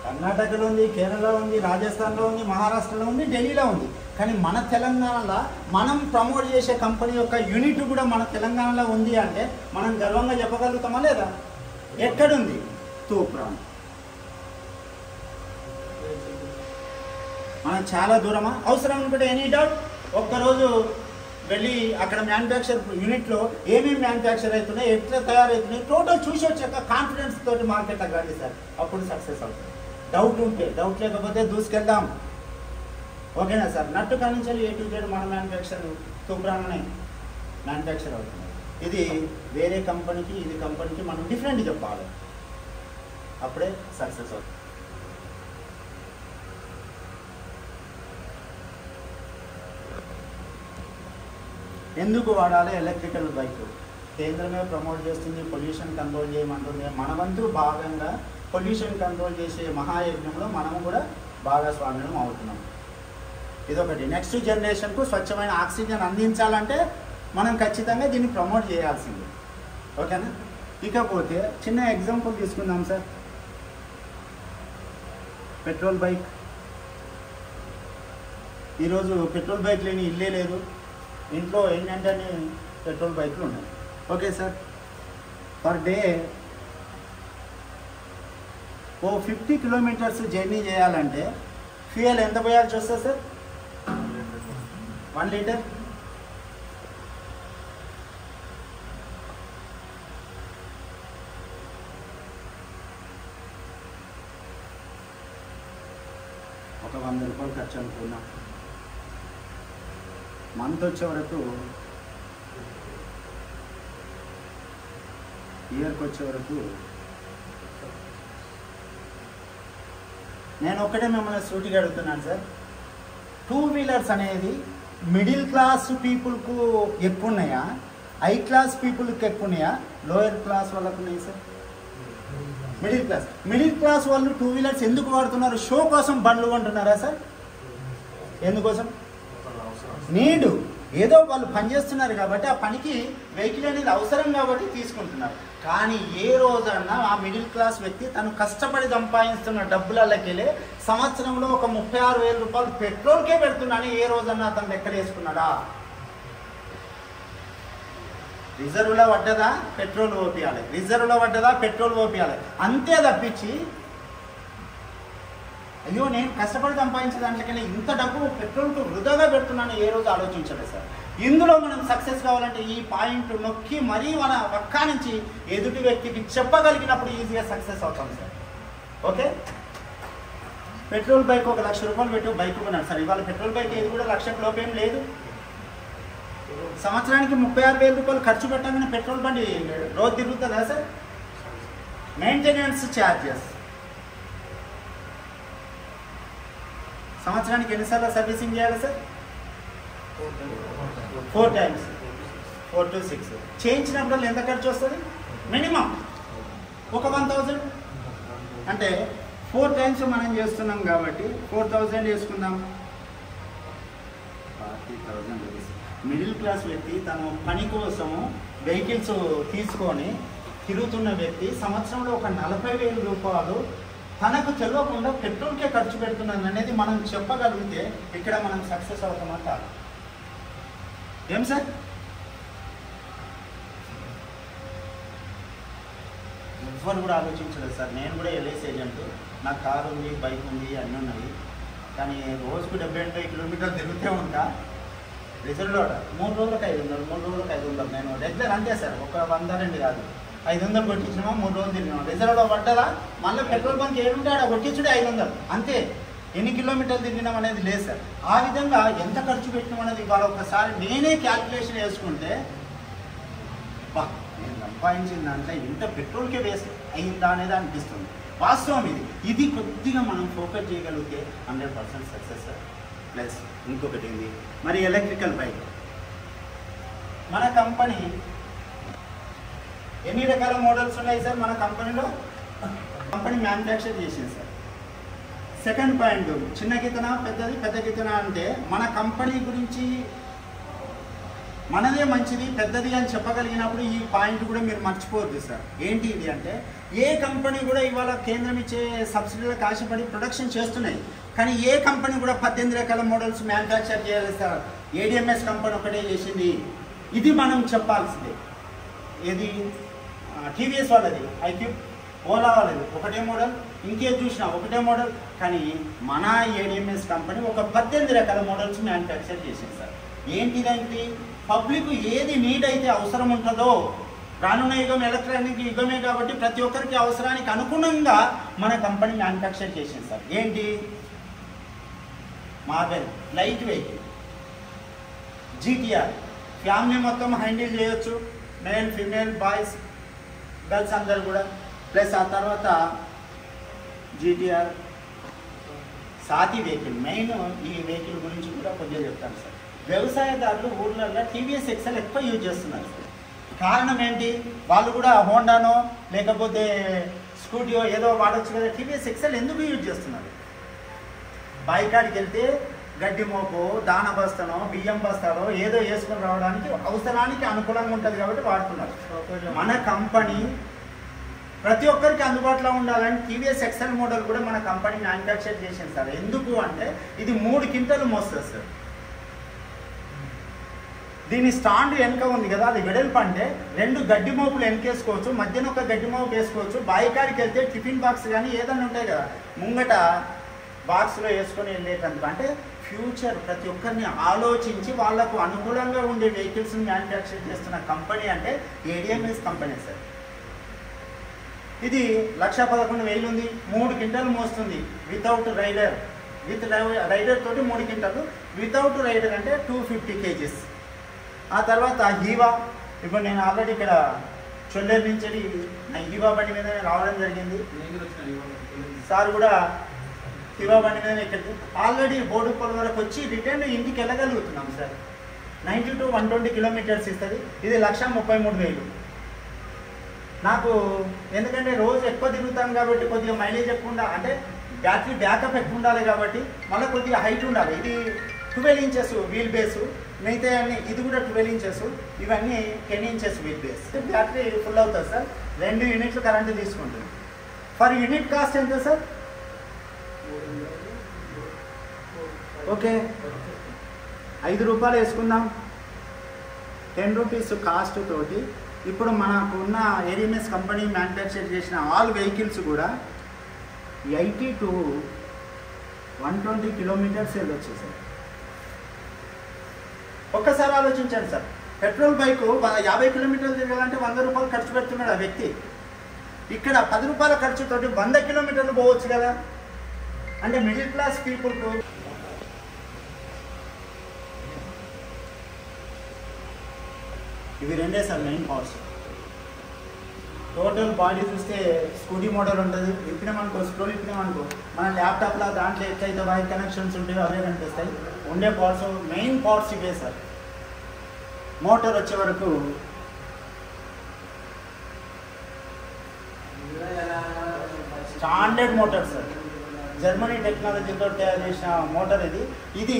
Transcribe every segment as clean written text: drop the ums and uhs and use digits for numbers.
కర్ణాటకలో ఉంది, కేరళలో ఉంది, రాజస్థాన్లో ఉంది, మహారాష్ట్రలో ఉంది, ఢిల్లీలో ఉంది. కానీ మన తెలంగాణలో మనం ప్రమోట్ చేసే కంపెనీ యొక్క యూనిట్ కూడా మన తెలంగాణలో ఉంది అంటే మనం గర్వంగా చెప్పగలుగుతామా లేదా? ఎక్కడుంది? తూప్రాన్. మనం చాలా దూరమా? అవసరం అనుకుంటే ఎనీ డౌట్ ఒక్కరోజు వెళ్ళి అక్కడ మ్యానుఫ్యాక్చర్ యూనిట్లో ఏమేమి మ్యానుఫ్యాక్చర్ అవుతున్నాయి, ఎట్లా తయారవుతున్నాయి టోటల్ చూసి వచ్చాక కాన్ఫిడెన్స్ తోటి మార్కెట్లోకి రండి సార్, అప్పుడు సక్సెస్ అవుతుంది. డౌట్ ఉంటే, డౌట్ లేకపోతే దూసుకెళ్దాం. ఓకేనా సార్? నట్టు కానించి A to Z మన మ్యానుఫ్యాక్చర్ తూప్రాన్లోనే మ్యానుఫ్యాక్చర్ అవుతుంది. ఇది వేరే కంపెనీకి ఇది కంపెనీకి మనం డిఫరెంట్ చెప్పాలి, అప్పుడే సక్సెస్ అవుతుంది. ఎందుకు వాడాలి ఎలక్ట్రికల్ బైక్? కేంద్రమే ప్రమోట్ చేస్తుంది, పొల్యూషన్ కంట్రోల్ చేయమంటుంది. మన వంతు భాగంగా పొల్యూషన్ కంట్రోల్ చేసే మహాయజ్ఞంలో మనము కూడా భాగస్వామ్యం అవుతున్నాం. ఇదొకటి. నెక్స్ట్ జనరేషన్కు స్వచ్ఛమైన ఆక్సిజన్ అందించాలంటే మనం ఖచ్చితంగా దీన్ని ప్రమోట్ చేయాల్సిందే. ఓకేనా? ఇకపోతే చిన్న ఎగ్జాంపుల్ తీసుకుందాం సార్. Petrol bike. ఈరోజు పెట్రోల్ బైక్ లేని ఇల్లే లేదు. ఇంట్లో ఏంటంటే పెట్రోల్ బైక్లు ఉన్నాయి. Okay sir? పర్ డే ఓ 50 కిలోమీటర్స్ జర్నీ చేయాలంటే ఫ్యూయల్ ఎంత పోయాల్సి వస్తుంది సార్? 1 లీటర్. ఒక 100 రూపాయలు ఖర్చు అనుకున్నా. మంత్ వచ్చే వరకు, ఇయర్కి వచ్చే వరకు నేను ఒక్కటే మిమ్మల్ని సూటిగా అడుగుతున్నాను సార్. 2 వీలర్స్ అనేది మిడిల్ క్లాస్ పీపుల్కు ఎక్కువ ఉన్నాయా, హై క్లాస్ పీపుల్కి ఎక్కువ ఉన్నాయా, లోయర్ క్లాస్ వాళ్ళకు ఉన్నాయి సార్? మిడిల్ క్లాస్ వాళ్ళు 2 వీలర్స్ ఎందుకు వాడుతున్నారు? షో కోసం బండ్లు కొంటున్నారా సార్? ఎందుకోసం? నీడు. ఏదో వాళ్ళు పనిచేస్తున్నారు కాబట్టి ఆ పనికి వెహికల్ అనేది అవసరం కాబట్టి తీసుకుంటున్నారు. కానీ ఏ రోజన్నా ఆ మిడిల్ క్లాస్ వ్యక్తి తను కష్టపడి సంపాదిస్తున్న డబ్బులకెళ్ళి సంవత్సరంలో ఒక 36,000 రూపాయలు పెట్రోల్కే పెడుతున్నాను ఏ రోజన్నా అతను లెక్కలు వేసుకున్నాడా? రిజర్వ్లో పడ్డదా పెట్రోల్ ఓపియాలి, రిజర్వ్లో పడ్డదా పెట్రోల్ ఓపియాలి, అంతే తప్పించి అయ్యో నేను కష్టపడి సంపాదించే దాంట్లోకెళ్ళి ఇంత డబ్బు పెట్రోల్కు వృధాగా పెడుతున్నాను ఏ రోజు ఆలోచించలేదు సార్. ఇందులో మనం సక్సెస్ కావాలంటే ఈ పాయింట్ నొక్కి మరీ మన పక్కా నుంచి ఎదుటి వ్యక్తికి చెప్పగలిగినప్పుడు ఈజీగా సక్సెస్ అవుతాం సార్. ఓకే? పెట్రోల్ బైక్ ఒక 1,00,000 రూపాయలు పెట్టి బైక్ కొన్నాడు సార్. ఇవాళ పెట్రోల్ బైక్ ఏది కూడా 1,00,000 లోపేం లేదు. సంవత్సరానికి 36,000 రూపాయలు ఖర్చు పెట్టగానే పెట్రోల్ బండి రోజు తిరుగుతుందా సార్? మెయింటెనెన్స్ ఛార్జెస్ సంవత్సరానికి ఎన్నిసార్లు సర్వీసింగ్ చేయాలి సార్? 4 times, 4 to 6. చేయించినప్పుడు ఎంత ఖర్చు వస్తుంది? మినిమం ఒక 1,000. అంటే 4 times మనం చేస్తున్నాం కాబట్టి 4,000 వేసుకుందాం, 40,000 రూపీస్. మిడిల్ క్లాస్ వ్యక్తి తను పని కోసము వెహికల్స్ తీసుకొని తిరుగుతున్న వ్యక్తి సంవత్సరంలో ఒక 40,000 రూపాయలు తనకు తెలియకుండా పెట్రోల్కే ఖర్చు పెడుతున్నాను అనేది మనం చెప్పగలిగితే ఇక్కడ మనం సక్సెస్ అవుతామంటారు. ఏం సార్? ఎవ్వరు కూడా ఆలోచించలేదు సార్. నేను కూడా LIC ఏజెంట్, నాకు కారు ఉంది, బైక్ ఉంది, అన్నీ ఉన్నాయి. కానీ రోజుకు 70-80 కిలోమీటర్లు తిరుగుతూ ఉంటా. రిజర్వ్లో 3 రోజులకు 500, 3 రోజులకు 500. నేను రెగ్యులర్ అంతే సార్. ఒక 100 కాదు, 500 కొట్టించినామా 3 రోజులు తిరిగినాం. రిజర్వ్లో పడ్డదా మళ్ళీ పెట్రోల్ బంక్ ఏడుంటే ఆడ కొట్టించుడే 500 అంతే. ఎన్ని కిలోమీటర్లు తిరిగినాం అనేది లేదు సార్. ఆ విధంగా ఎంత ఖర్చు పెట్టినాం అనేది ఇవాళ ఒకసారి నేనే క్యాల్కులేషన్ వేసుకుంటే బా నేను సంపాదించిన దాంట్లో ఇంత పెట్రోల్కే వేస్ట్ అయిందా అనేది అనిపిస్తుంది. వాస్తవం ఇది కొద్దిగా మనం ఫోకస్ చేయగలిగితే 100% సక్సెస్ సార్. ప్లస్ ఇంకొకటి ఏంది మరి ఎలక్ట్రికల్ బైక్. మన కంపెనీ ఎన్ని రకాల మోడల్స్ ఉన్నాయి సార్ మన కంపెనీలో? కంపెనీ మ్యానుఫ్యాక్చర్ చేసింది సార్. సెకండ్ పాయింట్, చిన్న గితన పెద్దది, పెద్ద గితన అంటే మన కంపెనీ గురించి మనదే మంచిది పెద్దది అని చెప్పగలిగినప్పుడు ఈ పాయింట్ కూడా మీరు మర్చిపోవద్దు సార్. ఏంటి ఇది అంటే ఏ కంపెనీ కూడా ఇవాళ కేంద్రం ఇచ్చే సబ్సిడీలకు ఆశపడి ప్రొడక్షన్ చేస్తున్నాయి, కానీ ఏ కంపెనీ కూడా 18 రకాల మోడల్స్ మ్యానుఫ్యాక్చర్ చేయాలి సార్. ఏడిఎంఎస్ కంపెనీ ఒకటే చేసింది. ఇది మనం చెప్పాల్సిందే. ఏది టీవీఎస్ వాళ్ళది ఐక్యూబ్, ఓలా వాళ్ళది ఒకటే మోడల్, ఇంకేది చూసినా ఒకటే మోడల్, కానీ మన ఏడిఎంఎస్ కంపెనీ ఒక 18 రకాల మోడల్స్ మ్యానుఫ్యాక్చర్ చేసింది సార్. ఏంటిదంటే పబ్లిక్ ఏది నీడ్ అయితే అవసరం ఉంటుందో, రానున్న యుగం ఎలక్ట్రానిక్ యుగమే కాబట్టి ప్రతి ఒక్కరికి అవసరానికి అనుగుణంగా మన కంపెనీ మ్యానుఫ్యాక్చర్ చేసింది సార్. ఏంటి Marvel light vehicle, GTR family మొత్తం హ్యాండిల్ చేయొచ్చు, మేల్ ఫీమేల్ బాయ్స్ గర్ల్స్ అందరు కూడా. ప్లస్ ఆ తర్వాత జీటీఆర్ సాతి వెహికల్. మెయిన్ ఈ వెహికల్ గురించి కూడా కొద్దిగా చెప్తాను సార్. వ్యవసాయదారులు ఊర్లలో టీవీఎస్ ఎక్సెల్ ఎక్కువ యూజ్ చేస్తున్నారు సార్. కారణం ఏంటి, వాళ్ళు కూడా హోండానో లేకపోతే స్కూటీయో ఏదో వాడచ్చు కదా, టీవీఎస్ ఎక్సెల్ ఎందుకు యూజ్ చేస్తున్నారు? బాయికాడికి వెళ్తే గడ్డి మోపు, దాన బస్తానో బియ్యం బస్తాలో ఏదో వేసుకొని రావడానికి అవసరానికి అనుకూలంగా ఉంటుంది కాబట్టి వాడుతున్నారు. మన కంపెనీ ప్రతి ఒక్కరికి అందుబాటులో ఉండాలని టీవీఎస్ ఎక్సెల్ మోడల్ కూడా మన కంపెనీ మ్యానుఫ్యాక్చర్ చేసింది సార్. ఎందుకు అంటే ఇది 3 క్వింటాలు మోస్తుంది సార్. దీని స్టాండ్ వెనక ఉంది కదా, అది వెడల్పు అంటే 2 గడ్డి మోపులు వెనకేసుకోవచ్చు, మధ్యన ఒక గడ్డి మోపు వేసుకోవచ్చు. బాయికాడికి వెళ్తే టిఫిన్ బాక్స్ కానీ ఏదైనా ఉంటాయి కదా, ముంగట బాక్స్లో వేసుకొని వెళ్ళేటందుకు. అంటే ఫ్యూచర్ ప్రతి ఒక్కరిని ఆలోచించి వాళ్లకు అనుకూలంగా ఉండే వెహికల్స్ని మ్యానుఫ్యాక్చర్ చేస్తున్న కంపెనీ అంటే ఏడిఎంఎస్ కంపెనీ సార్. ఇది 1,11,000 ఉంది, 3 క్వింటాలు మోస్తుంది వితౌట్ రైడర్. విత్ రైడర్ తోటి 3 క్వింటాలు, వితౌట్ రైడర్ అంటే 250 kgs. ఆ తర్వాత హీవా, ఇప్పుడు నేను ఆల్రెడీ ఇక్కడ చొల్లేరు నుంచి నా హీవా బండి మీద రావడం జరిగింది. సార్ కూడా హీవా బండి మీద ఇక్కడికి ఆల్రెడీ బోడుపల్లి వరకు వచ్చి రిటర్న్ ఇంటికి వెళ్ళగలుగుతున్నాం సార్. 90 to 120 కిలోమీటర్స్ ఇస్తుంది. ఇది 1,33,000. నాకు ఎందుకంటే రోజు ఎక్కువ తిరుగుతాను కాబట్టి కొద్దిగా మైలేజ్ ఎక్కువ అంటే బ్యాటరీ బ్యాకప్ ఎక్కువ ఉండాలి కాబట్టి మళ్ళీ కొద్దిగా హైట్ ఉండాలి. ఇది 12 ఇంచెస్ వీల్ బేసు, మిగతా అన్ని ఇది కూడా 12 ఇంచెస్, ఇవన్నీ 10 inches wheel base. Battery full అవుతుంది సార్. 2 యూనిట్లు కరెంటు తీసుకుంటుంది. ఫర్ యూనిట్ కాస్ట్ ఎంత సార్? ఓకే 5 రూపాయలు వేసుకుందాం. 10 రూపీస్ కాస్ట్ తోటి ఇప్పుడు మనకు ఉన్న ఏడిఎంఎస్ కంపెనీ మ్యానుఫ్యాక్చర్ చేసిన ఆల్ వెహికల్స్ కూడా 80 to 120 కిలోమీటర్స్ వెళ్ళొచ్చు సార్. ఒక్కసారి ఆలోచించండి సార్. పెట్రోల్ బైక్ 50 కిలోమీటర్లు తిరగాలంటే 100 రూపాయలు ఖర్చు పెడుతున్నాడు ఆ వ్యక్తి. ఇక్కడ 10 రూపాయల ఖర్చుతోటి 100 కిలోమీటర్లు పోవచ్చు కదా. అంటే మిడిల్ క్లాస్ పీపుల్కు ఇవి రెండే sir main powers. Total body చూస్తే స్కూటీ మోడల్ ఉంటుంది. ఇప్పినామనుకో, స్క్రోల్ ఇప్పినామనుకో, మన ల్యాప్టాప్లో దాంట్లో ఎట్లయితే వైర్ కనెక్షన్స్ ఉంటాయో అవే కనిపిస్తాయి. ఉండే పవర్స్ మెయిన్ పవర్స్ ఇవే సార్. మోటార్ వచ్చే వరకు స్టాండర్డ్ మోటార్ సార్. జర్మనీ టెక్నాలజీతో తయారు చేసిన మోటార్ ఇది. ఇది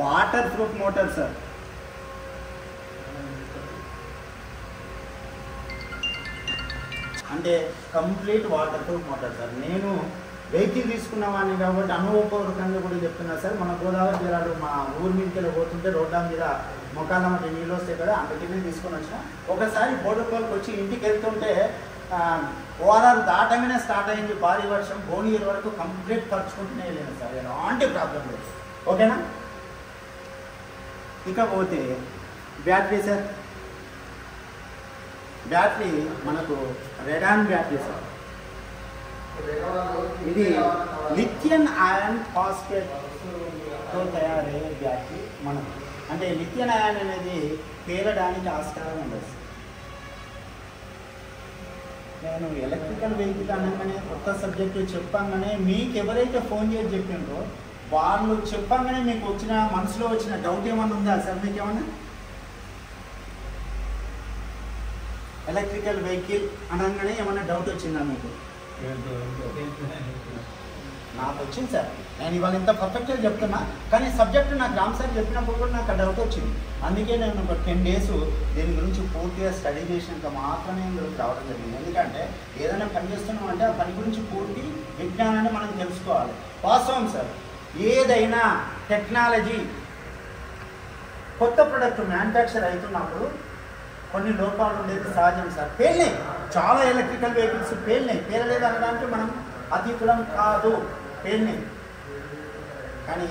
వాటర్ ప్రూఫ్ మోటార్ సార్. అంటే complete water proof motor sir. నేను వెహికల్ తీసుకున్న వాడిని కాబట్టి అనుభవపూర్వకంగా కూడా చెప్తున్నా సార్. మన గోదావరి జిల్లాలో మా ఊరి మీదకి పోతుంటే రోడ్ల మీద మొక్కల మధ్య నీళ్ళు వస్తాయి కదా, అందుకనే తీసుకొని వచ్చిన. ఒకసారి బోర్డుపల్లికి వచ్చి ఇంటికి వెళ్తుంటే ఓఆర్ఆర్ దాటగానే స్టార్ట్ అయింది భారీ వర్షం. భువనగిరి వరకు కంప్లీట్ పరుచుకుంటూనే వెళ్ళాను సార్, ఎలాంటి ప్రాబ్లం లేదు. ఓకేనా? ఇకపోతే బ్యాటరీ సార్. బ్యాటరీ మనకు రెడాన్ బ్యాటరీ సార్. ఇది లిథియం ఐరన్ ఫాస్ఫేట్తో తయారయ్యే బ్యాటరీ మనకు. అంటే లిథియం ఐరన్ అనేది పేలడానికి ఆస్కారం ఉండదు. నేను ఎలక్ట్రికల్ వెహికల్ అనగానే కొత్త సబ్జెక్టు చెప్పంగానే మీకు ఎవరైతే ఫోన్ చేసి చెప్పిండ్రో వాళ్ళు చెప్పంగానే మీకు వచ్చిన మనసులో వచ్చిన డౌట్ ఏమన్నా ఉందా సార్? మీకు ఏమన్నా ఎలక్ట్రికల్ వెహికల్ అనగానే ఏమన్నా డౌట్ వచ్చిందా మీకు? నాకు వచ్చింది సార్. నేను ఇవాళ ఇంత పర్ఫెక్ట్గా చెప్తున్నా, కానీ సబ్జెక్ట్ నాకు రామ్ సార్ చెప్పినప్పుడు కూడా నాకు డౌట్ వచ్చింది. అందుకే నేను ఒక 10 days దీని గురించి పూర్తిగా స్టడీ చేసినాక మాత్రమే ఇందులోకి రావడం జరిగింది. ఎందుకంటే ఏదైనా పని చేస్తున్నాం అంటే ఆ పని గురించి పూర్తి విజ్ఞానాన్ని మనం తెలుసుకోవాలి. వాస్తవం సార్, ఏదైనా టెక్నాలజీ కొత్త ప్రొడక్ట్ మ్యానుఫ్యాక్చర్ అవుతున్నప్పుడు కొన్ని లోపాలు ఉండేది సహజం సార్. పేలినాయి, చాలా ఎలక్ట్రికల్ వెహికల్స్ పేలినాయి. పేలలేదు అనడానికి మనం అతీతులం కాదు, పేలినాయి. కానీ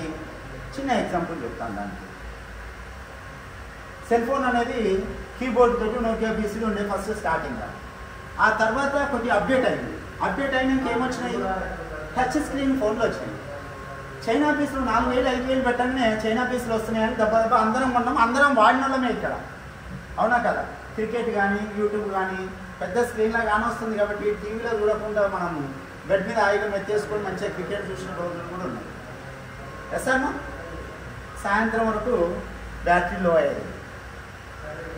చిన్న ఎగ్జాంపుల్ చెప్తాను. దానికి సెల్ ఫోన్ అనేది కీబోర్డ్ తోటి నోకియా పీసీలు ఉండే ఫస్ట్ స్టార్టింగ్. ఆ తర్వాత కొద్దిగా అప్డేట్ అయింది. అప్డేట్ అయినాక ఏమొచ్చినాయి? టచ్ స్క్రీన్ ఫోన్లు వచ్చినాయి. చైనా పీసులు 4000 5000 పెట్టగానే చైనా పీసులు వస్తున్నాయని దెబ్బ అందరం కొన్నాం, అందరం వాడిన వాళ్ళమే ఇక్కడ. అవునా కదా? క్రికెట్ కానీ యూట్యూబ్ కానీ పెద్ద స్క్రీన్లో కానీ వస్తుంది కాబట్టి టీవీలో చూడకుండా మనం బెడ్ మీద ఆయుధం ఎత్తేసుకొని మంచిగా క్రికెట్ చూసిన రోజులు కూడా ఉన్నాయి. ఎస్ అన్నా? సాయంత్రం వరకు బ్యాటరీ లో అయ్యేది.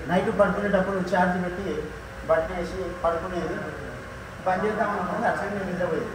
నైట్ పడుకునేటప్పుడు ఛార్జ్ పెట్టి బట్టలు వేసి పడుకునేది. పని చేద్దాం అనుకున్నది అట్లనే నిద్రపోయేది.